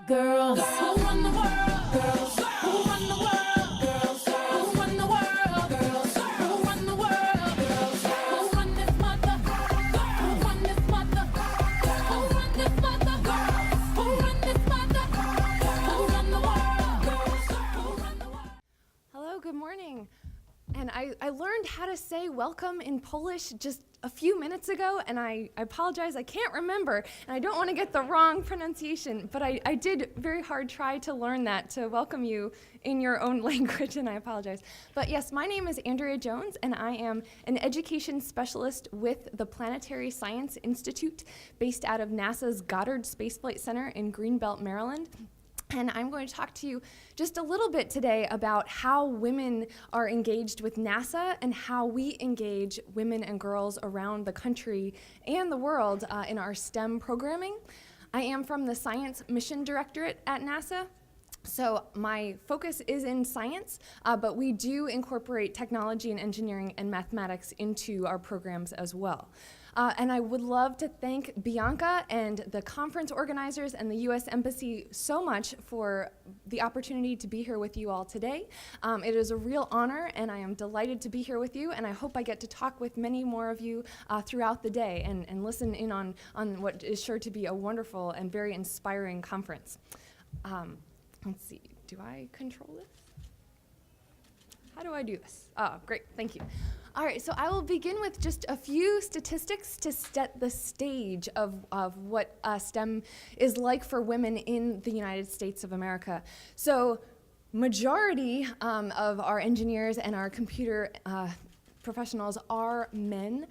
Girls who run the world. Girls who run the world. Girls who run the world. Girls who run the world. Girls who run this mother. Who run this mother. Who run this mother. Who run this mother. Who run the world. Girls who run the world. Hello, good morning. And I learned how to say welcome in Polish just a few minutes ago, and I apologize, I can't remember, and I don't want to get the wrong pronunciation, but I did very hard try to learn that, to welcome you in your own language, and I apologize. But yes, my name is Andrea Jones, and I am an education specialist with the Planetary Science Institute, based out of NASA's Goddard Space Flight Center in Greenbelt, Maryland. And I'm going to talk to you just a little bit today about how women are engaged with NASA and how we engage women and girls around the country and the world in our STEM programming. I am from the Science Mission Directorate at NASA. So my focus is in science, but we do incorporate technology and engineering and mathematics into our programs as well. And I would love to thank Bianca and the conference organizers and the U.S. Embassy so much for the opportunity to be here with you all today. It is a real honor, and I am delighted to be here with you, and I hope I get to talk with many more of you throughout the day and listen in on what is sure to be a wonderful and very inspiring conference. Let's see, do I control this? How do I do this? Oh, great, thank you. All right, so I will begin with just a few statistics to set the stage of what STEM is like for women in the United States of America. So majority of our engineers and our computer professionals are men.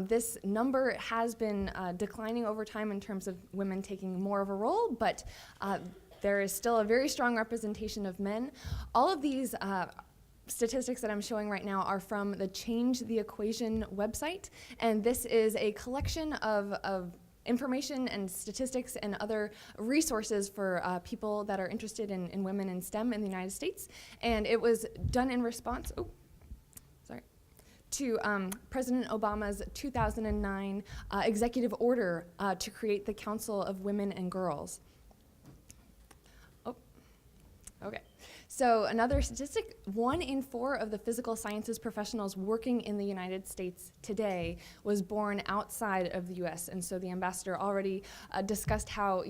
This number has been declining over time in terms of women taking more of a role, but there is still a very strong representation of men. All of these statistics that I'm showing right now are from the Change the Equation website, and this is a collection of information and statistics and other resources for people that are interested in women in STEM in the United States. And it was done in response to President Obama's 2009 executive order to create the Council of Women and Girls. Okay, so another statistic, 1 in 4 of the physical sciences professionals working in the United States today was born outside of the US. And so the ambassador already discussed how,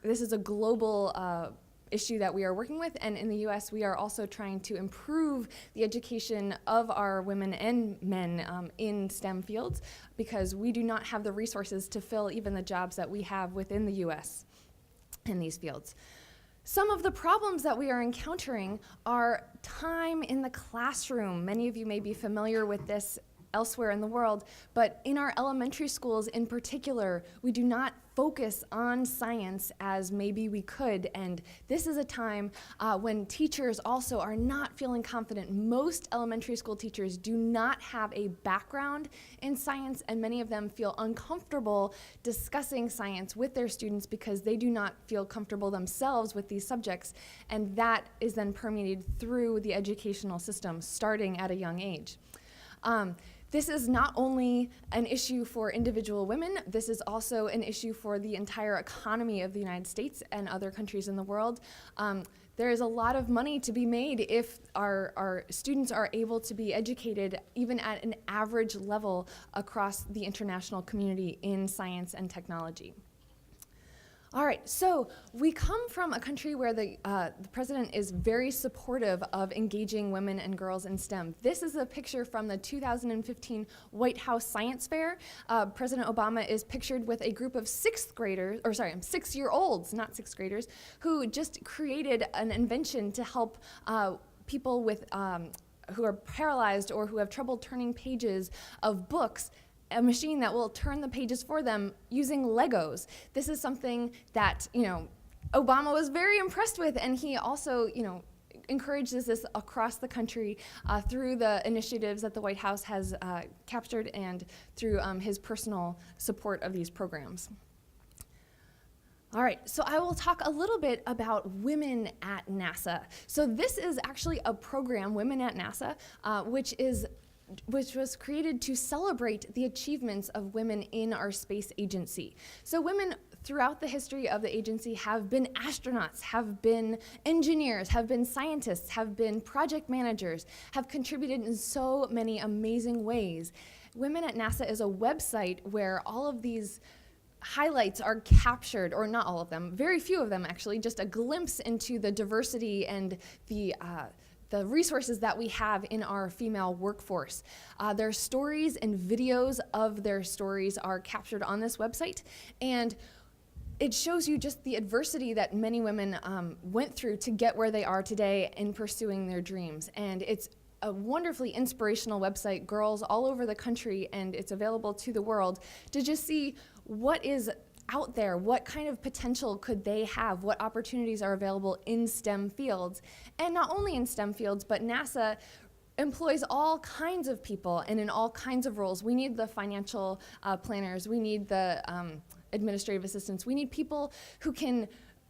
this is a global issue that we are working with, and in the US we are also trying to improve the education of our women and men in STEM fields, because we do not have the resources to fill even the jobs that we have within the US in these fields. Some of the problems that we are encountering are time in the classroom. Many of you may be familiar with this elsewhere in the world, but in our elementary schools in particular, we do not focus on science as maybe we could, and this is a time when teachers also are not feeling confident. Most elementary school teachers do not have a background in science, and many of them feel uncomfortable discussing science with their students because they do not feel comfortable themselves with these subjects, and that is then permeated through the educational system starting at a young age. This is not only an issue for individual women, this is also an issue for the entire economy of the United States and other countries in the world. There is a lot of money to be made if our students are able to be educated even at an average level across the international community in science and technology. All right, so we come from a country where the president is very supportive of engaging women and girls in STEM. This is a picture from the 2015 White House Science Fair. President Obama is pictured with a group of six-year-olds, not sixth graders, who just created an invention to help people with who are paralyzed or who have trouble turning pages of books, a machine that will turn the pages for them using Legos. This is something that, Obama was very impressed with, and he also, encourages this across the country through the initiatives that the White House has captured and through his personal support of these programs. All right, so I will talk a little bit about Women at NASA. So this is actually a program, Women at NASA, which was created to celebrate the achievements of women in our space agency. So women throughout the history of the agency have been astronauts, have been engineers, have been scientists, have been project managers, have contributed in so many amazing ways. Women at NASA is a website where all of these highlights are captured, or not all of them, very few of them actually, just a glimpse into the diversity and the resources that we have in our female workforce. Their stories and videos of their stories are captured on this website, and it shows you just the adversity that many women went through to get where they are today in pursuing their dreams. And it's a wonderfully inspirational website, girls all over the country, and it's available to the world to just see what is out there, what kind of potential could they have, what opportunities are available in STEM fields. And not only in STEM fields, but NASA employs all kinds of people and in all kinds of roles. We need the financial planners, we need the administrative assistants, we need people who can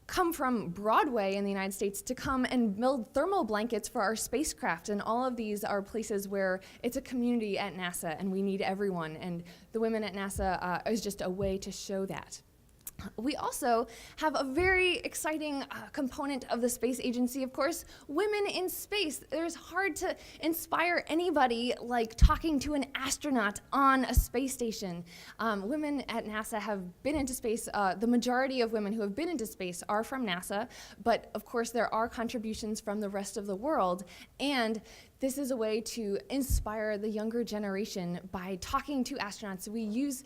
come from Broadway in the United States to come and build thermal blankets for our spacecraft. And all of these are places where it's a community at NASA, and we need everyone. And the women at NASA is just a way to show that. We also have a very exciting component of the space agency, of course, women in space. There's hard to inspire anybody like talking to an astronaut on a space station. Women at NASA have been into space. The majority of women who have been into space are from NASA, but of course there are contributions from the rest of the world, and this is a way to inspire the younger generation by talking to astronauts. We use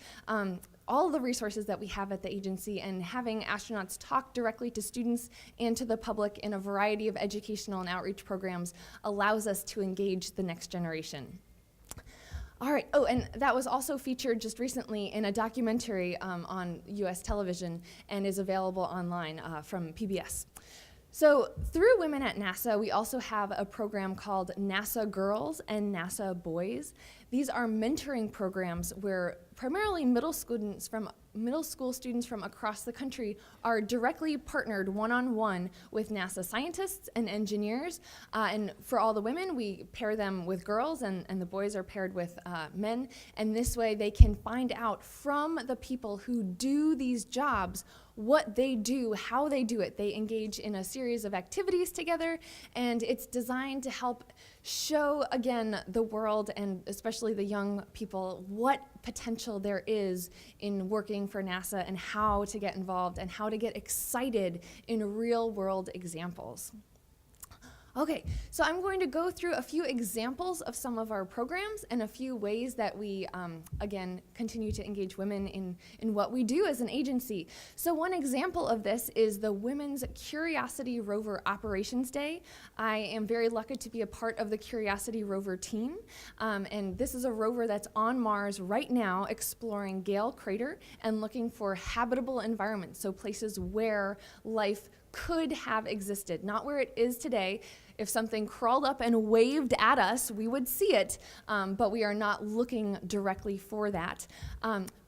all the resources that we have at the agency, and having astronauts talk directly to students and to the public in a variety of educational and outreach programs allows us to engage the next generation. All right, oh, and that was also featured just recently in a documentary on US television and is available online from PBS. So through Women at NASA, we also have a program called NASA Girls and NASA Boys. These are mentoring programs where primarily middle school students from across the country are directly partnered one-on-one with NASA scientists and engineers. And for all the women, we pair them with girls, and the boys are paired with men. And this way they can find out from the people who do these jobs what they do, how they do it. They engage in a series of activities together, and it's designed to help show, again, the world, and especially the young people, what potential there is in working for NASA and how to get involved and how to get excited in real-world examples. Okay, so I'm going to go through a few examples of some of our programs and a few ways that we, again, continue to engage women in what we do as an agency. So one example of this is the Women's Curiosity Rover Operations Day. I am very lucky to be a part of the Curiosity Rover team, and this is a rover that's on Mars right now exploring Gale Crater and looking for habitable environments, so places where life could have existed, not where it is today. If something crawled up and waved at us, we would see it, but we are not looking directly for that.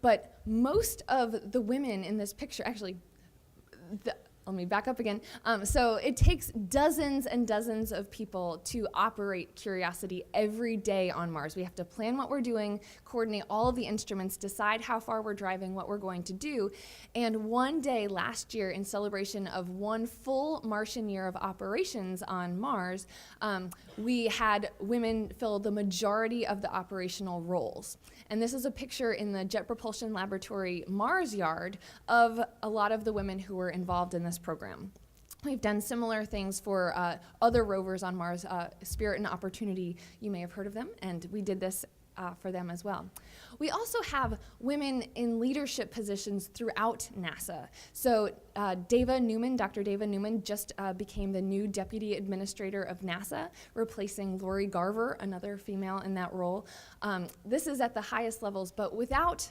But most of the women in this picture, actually, let me back up again. So it takes dozens and dozens of people to operate Curiosity every day on Mars. We have to plan what we're doing, coordinate all of the instruments, decide how far we're driving, what we're going to do. And one day last year, in celebration of one full Martian year of operations on Mars, we had women fill the majority of the operational roles. And this is a picture in the Jet Propulsion Laboratory Mars yard of a lot of the women who were involved in this program. We've done similar things for other rovers on Mars, Spirit and Opportunity, you may have heard of them, and we did this for them as well. We also have women in leadership positions throughout NASA. So Dava Newman, Dr. Dava Newman just became the new Deputy Administrator of NASA, replacing Lori Garver, another female in that role. This is at the highest levels, but without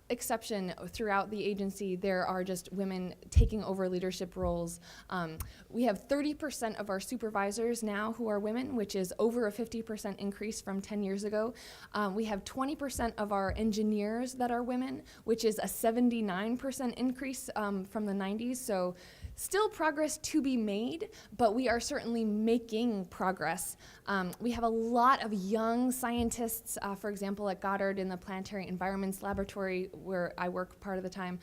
exception throughout the agency, there are just women taking over leadership roles. We have 30% of our supervisors now who are women, which is over a 50% increase from 10 years ago. We have 20% of our engineers that are women, which is a 79% increase from the 90s. So still progress to be made, but we are certainly making progress. We have a lot of young scientists, for example, at Goddard in the Planetary Environments Laboratory, where I work part of the time.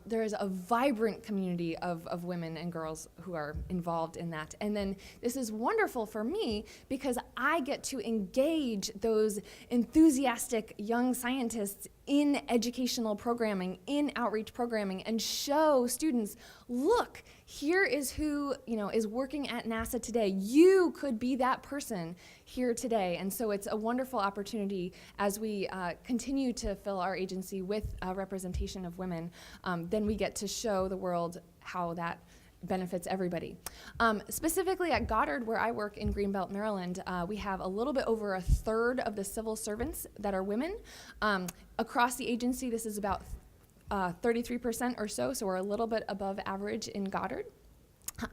There is a vibrant community of women and girls who are involved in that. And then this is wonderful for me because I get to engage those enthusiastic young scientists in educational programming, in outreach programming, and show students, look, here is who is working at NASA today. You could be that person here today. And so it's a wonderful opportunity as we continue to fill our agency with representation of women. Then we get to show the world how that benefits everybody. Specifically at Goddard, where I work in Greenbelt, Maryland, we have a little bit over a third of the civil servants that are women. Across the agency, this is about 33% or so we're a little bit above average in Goddard.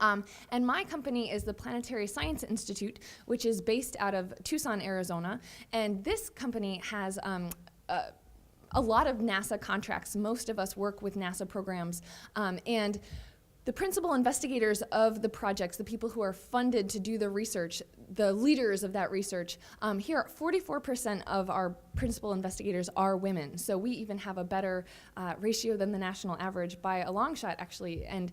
And my company is the Planetary Science Institute, which is based out of Tucson, Arizona. And this company has a lot of NASA contracts. Most of us work with NASA programs. And the principal investigators of the projects, the people who are funded to do the research, the leaders of that research, here 44% of our principal investigators are women. So we even have a better ratio than the national average by a long shot, actually. And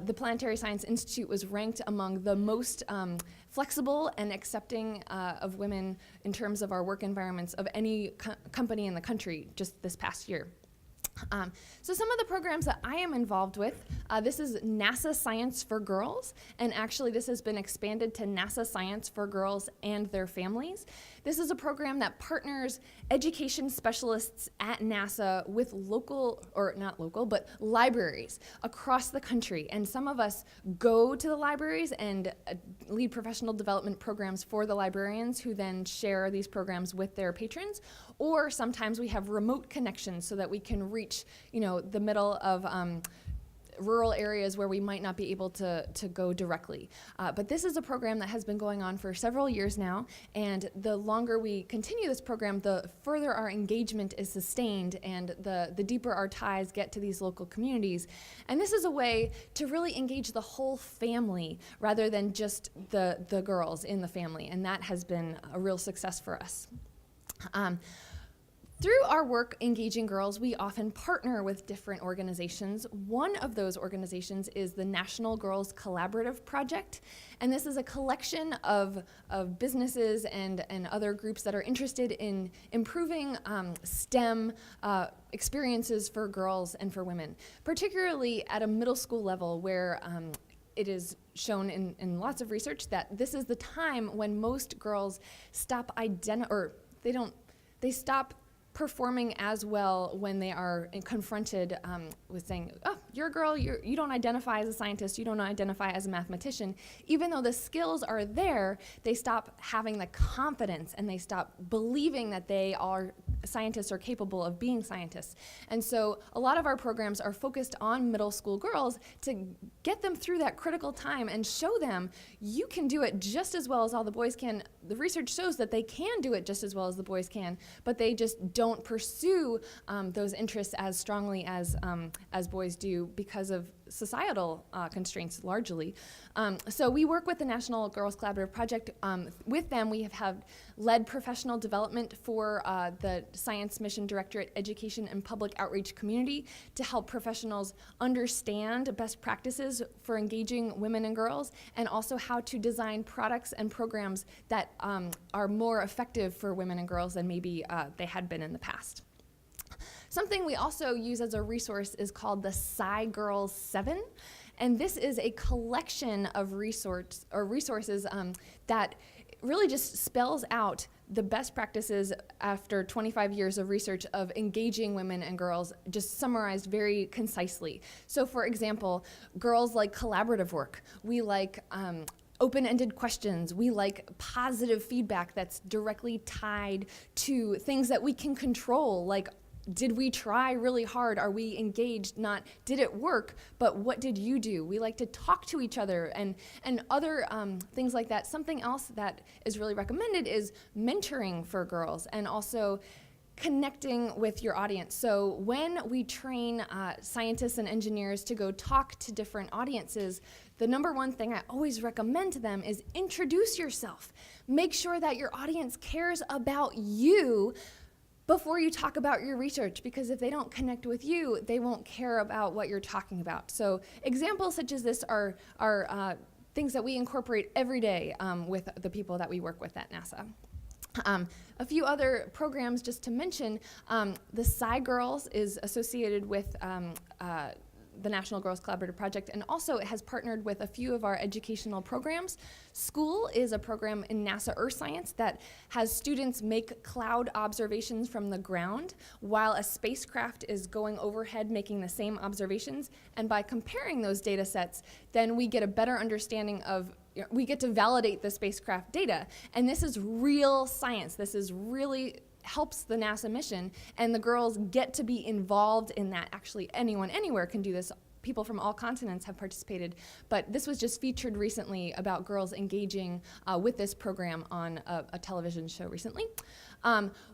the Planetary Science Institute was ranked among the most flexible and accepting of women in terms of our work environments of any company in the country just this past year. So some of the programs that I am involved with, this is NASA Science for Girls, and actually this has been expanded to NASA Science for Girls and their families. This is a program that partners education specialists at NASA with local, or not local, but libraries across the country. And some of us go to the libraries and lead professional development programs for the librarians who then share these programs with their patrons. Or sometimes we have remote connections so that we can reach, the middle of rural areas where we might not be able to go directly. But this is a program that has been going on for several years now, and the longer we continue this program, the further our engagement is sustained and the deeper our ties get to these local communities. And this is a way to really engage the whole family rather than just the girls in the family, and that has been a real success for us. Through our work engaging girls, we often partner with different organizations. One of those organizations is the National Girls Collaborative Project, and this is a collection of businesses and other groups that are interested in improving STEM experiences for girls and for women, particularly at a middle school level where it is shown in lots of research that this is the time when most girls stop they stop performing as well when they are confronted with saying, oh, you're a girl, you don't identify as a scientist, you don't identify as a mathematician. Even though the skills are there, they stop having the confidence and they stop believing that they are scientists or capable of being scientists. And so a lot of our programs are focused on middle school girls to get them through that critical time and show them you can do it just as well as all the boys can. The research shows that they can do it just as well as the boys can, but they just don't pursue those interests as strongly as boys do because of societal constraints largely. So we work with the National Girls Collaborative Project. With them, we have led professional development for the Science Mission Directorate Education and Public Outreach Community to help professionals understand best practices for engaging women and girls, and also how to design products and programs that are more effective for women and girls than maybe they had been in the past. Something we also use as a resource is called the Sci Girls 7, and this is a collection of resources that really just spells out the best practices after 25 years of research of engaging women and girls, just summarized very concisely. So for example, girls like collaborative work. We like open-ended questions. We like positive feedback that's directly tied to things that we can control, like did we try really hard? Are we engaged? Not did it work, but what did you do? We like to talk to each other and other things like that. Something else that is really recommended is mentoring for girls, and also connecting with your audience. So when we train scientists and engineers to go talk to different audiences, the number one thing I always recommend to them is introduce yourself. Make sure that your audience cares about you before you talk about your research, because if they don't connect with you, they won't care about what you're talking about. So examples such as this are things that we incorporate every day with the people that we work with at NASA. A few other programs just to mention, the Sci Girls is associated with the National Girls Collaborative Project, and also it has partnered with a few of our educational programs. School is a program in NASA Earth Science that has students make cloud observations from the ground while a spacecraft is going overhead making the same observations. And by comparing those data sets, then we get a better understanding of, we get to validate the spacecraft data. And this is real science. This is really helps the NASA mission, and the girls get to be involved in that. Actually, anyone, anywhere can do this. People from all continents have participated, but this was just featured recently about girls engaging with this program on a television show recently.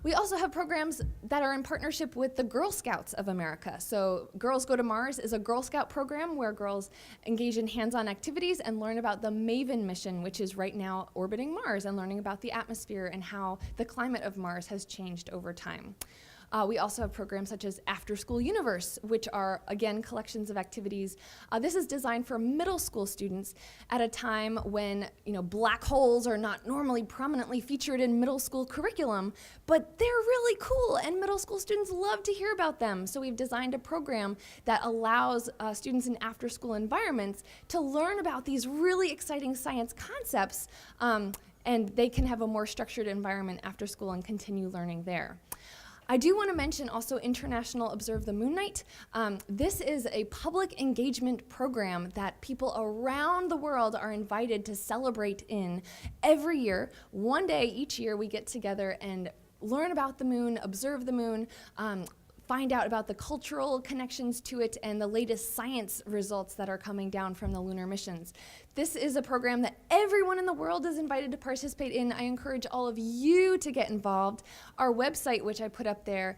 We also have programs that are in partnership with the Girl Scouts of America. So Girls Go to Mars is a Girl Scout program where girls engage in hands-on activities and learn about the MAVEN mission, which is right now orbiting Mars and learning about the atmosphere and how the climate of Mars has changed over time. We also have programs such as After School Universe, which are, again, collections of activities. This is designed for middle school students at a time when, black holes are not normally prominently featured in middle school curriculum, but they're really cool, and middle school students love to hear about them. So we've designed a program that allows students in after-school environments to learn about these really exciting science concepts, and they can have a more structured environment after school and continue learning there. I do want to mention also International Observe the Moon Night. This is a public engagement program that people around the world are invited to celebrate in every year. One day each year we get together and learn about the moon, observe the moon, find out about the cultural connections to it and the latest science results that are coming down from the lunar missions. This is a program that everyone in the world is invited to participate in. I encourage all of you to get involved. Our website, which I put up there,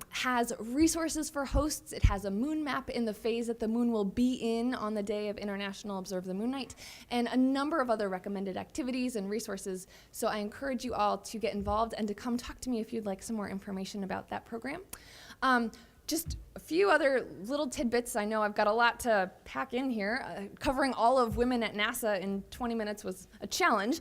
has resources for hosts. It has a moon map in the phase that the moon will be in on the day of International Observe the Moon Night, and a number of other recommended activities and resources. So I encourage you all to get involved and to come talk to me if you'd like some more information about that program. Just a few other little tidbits. I know I've got a lot to pack in here. Covering all of women at NASA in 20 minutes was a challenge.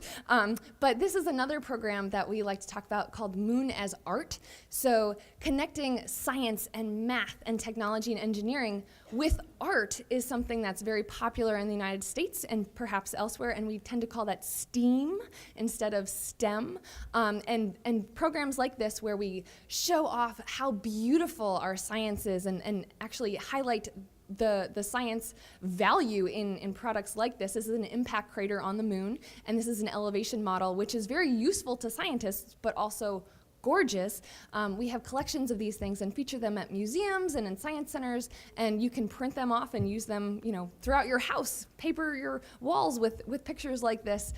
But this is another program that we like to talk about called Moon as Art. So connecting science and math and technology and engineering with art is something that's very popular in the United States and perhaps elsewhere, and we tend to call that STEAM instead of STEM. And programs like this where we show off how beautiful our science is and actually highlight the science value in products like this. This is an impact crater on the moon, and this is an elevation model, which is very useful to scientists, but also gorgeous. We have collections of these things and feature them at museums and in science centers, and you can print them off and use them, throughout your house, paper your walls with pictures like this.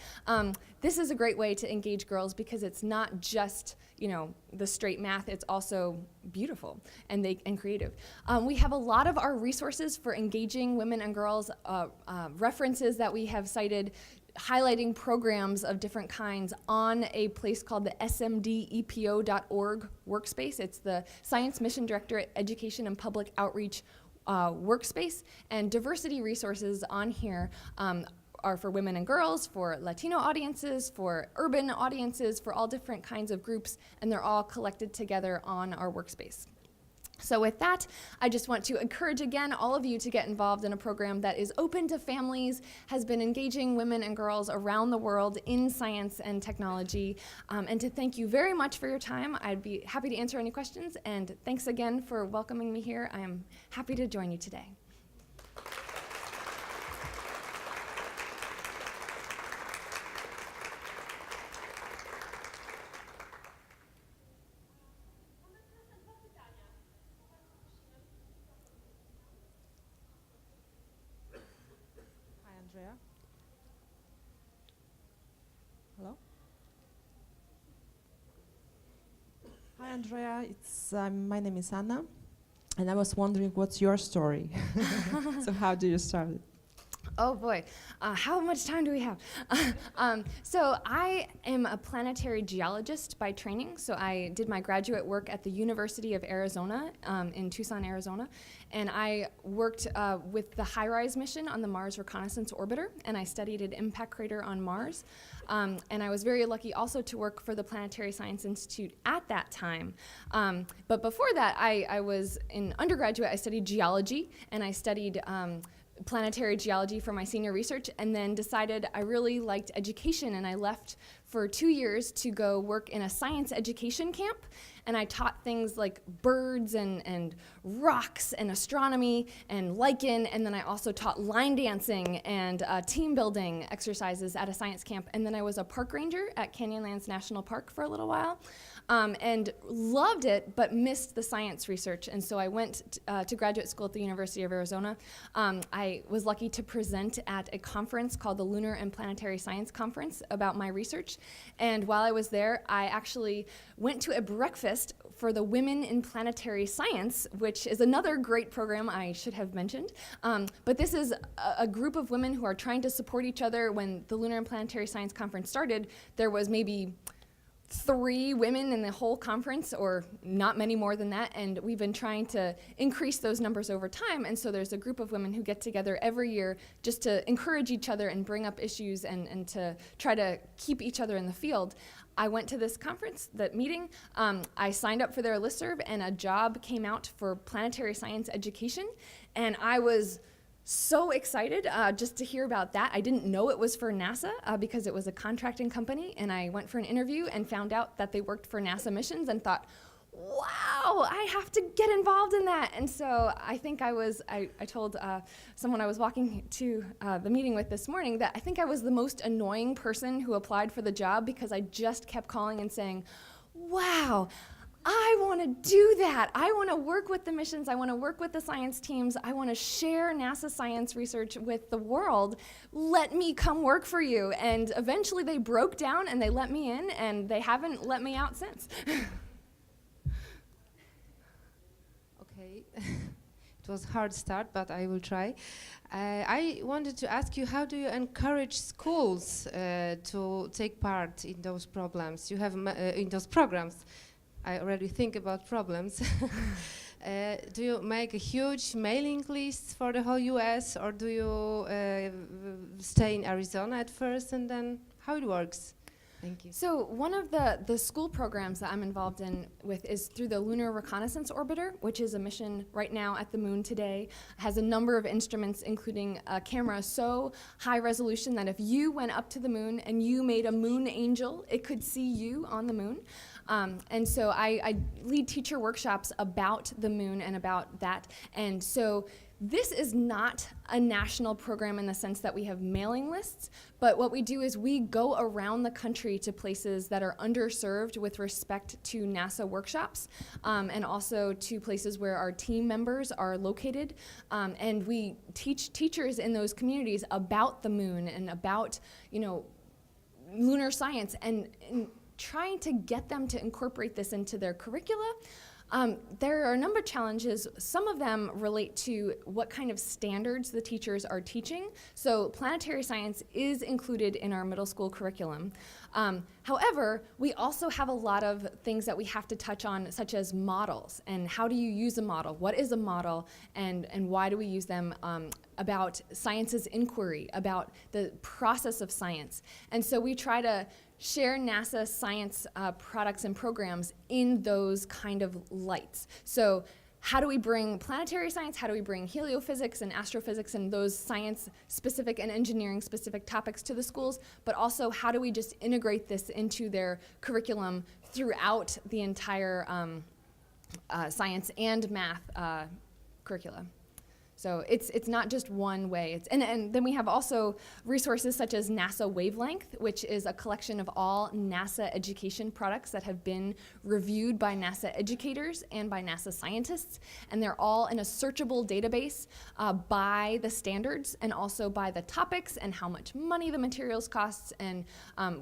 This is a great way to engage girls because it's not just, the straight math, it's also beautiful and creative. We have a lot of our resources for engaging women and girls, references that we have cited, highlighting programs of different kinds on a place called the smdepo.org workspace. It's the Science Mission Directorate Education and Public Outreach workspace, and diversity resources on here are for women and girls, for Latino audiences, for urban audiences, for all different kinds of groups, and they're all collected together on our workspace. So with that, I just want to encourage again all of you to get involved in a program that is open to families, has been engaging women and girls around the world in science and technology, and to thank you very much for your time. I'd be happy to answer any questions, and thanks again for welcoming me here. I am happy to join you today. Andrea. Hello? Hi, Hi, Andrea. My name is Anna, and I was wondering, what's your story? So how do you start it? Oh boy, how much time do we have? So I am a planetary geologist by training. So I did my graduate work at the University of Arizona in Tucson, Arizona. And I worked with the HiRISE mission on the Mars Reconnaissance Orbiter, and I studied an impact crater on Mars. And I was very lucky also to work for the Planetary Science Institute at that time. But before that, I was in undergraduate, I studied geology, and I studied planetary geology for my senior research, and then decided I really liked education, and I left for 2 years to go work in a science education camp. And I taught things like birds and rocks and astronomy and lichen, and then I also taught line dancing and team building exercises at a science camp. And then I was a park ranger at Canyonlands National Park for a little while. And loved it, but missed the science research. And so I went to graduate school at the University of Arizona. I was lucky to present at a conference called the Lunar and Planetary Science Conference about my research. And while I was there, I actually went to a breakfast for the Women in Planetary Science, which is another great program I should have mentioned. But this is a group of women who are trying to support each other. When the Lunar and Planetary Science Conference started, there was maybe 3 women in the whole conference, or not many more than that, and we've been trying to increase those numbers over time. And so there's a group of women who get together every year just to encourage each other and bring up issues and to try to keep each other in the field. I went to this conference, that meeting, I signed up for their listserv, and a job came out for planetary science education, and I was so excited just to hear about that. I didn't know it was for NASA because it was a contracting company, and I went for an interview and found out that they worked for NASA missions and thought, wow, I have to get involved in that. And so I think I told someone I was walking to the meeting with this morning that I think I was the most annoying person who applied for the job, because I just kept calling and saying, wow, I want to do that. I want to work with the missions. I want to work with the science teams. I want to share NASA science research with the world. Let me come work for you. And eventually they broke down and they let me in, and they haven't let me out since. Okay. It was a hard start, but I will try. I wanted to ask you, how do you encourage schools to take part in those problems? You have in those programs. I already think about problems. Do you make a huge mailing list for the whole US, or do you stay in Arizona at first, and then how it works? Thank you. So one of the school programs that I'm involved in with is through the Lunar Reconnaissance Orbiter, which is a mission right now at the moon today. It has a number of instruments, including a camera so high resolution that if you went up to the moon and you made a moon angel, it could see you on the moon. And so I lead teacher workshops about the moon and about that. And so this is not a national program in the sense that we have mailing lists, but what we do is we go around the country to places that are underserved with respect to NASA workshops, and also to places where our team members are located. And we teach teachers in those communities about the moon and about, lunar science, and trying to get them to incorporate this into their curricula. There are a number of challenges. Some of them relate to what kind of standards the teachers are teaching. So planetary science is included in our middle school curriculum. However, we also have a lot of things that we have to touch on, such as models, and how do you use a model? What is a model, and why do we use them? About science's inquiry, about the process of science. And so we try to share NASA science products and programs in those kind of lights. So how do we bring planetary science? How do we bring heliophysics and astrophysics and those science-specific and engineering-specific topics to the schools? But also, how do we just integrate this into their curriculum throughout the entire science and math curricula? So it's not just one way. And then we have also resources such as NASA Wavelength, which is a collection of all NASA education products that have been reviewed by NASA educators and by NASA scientists. And they're all in a searchable database by the standards and also by the topics and how much money the materials costs. And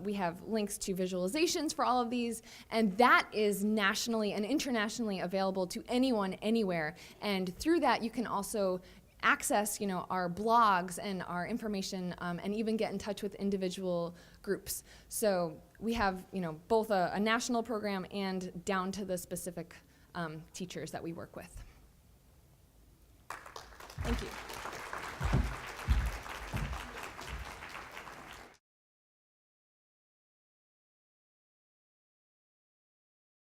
we have links to visualizations for all of these. And that is nationally and internationally available to anyone, anywhere. And through that, you can also access, our blogs and our information, and even get in touch with individual groups. So we have, both a national program and down to the specific teachers that we work with. Thank you.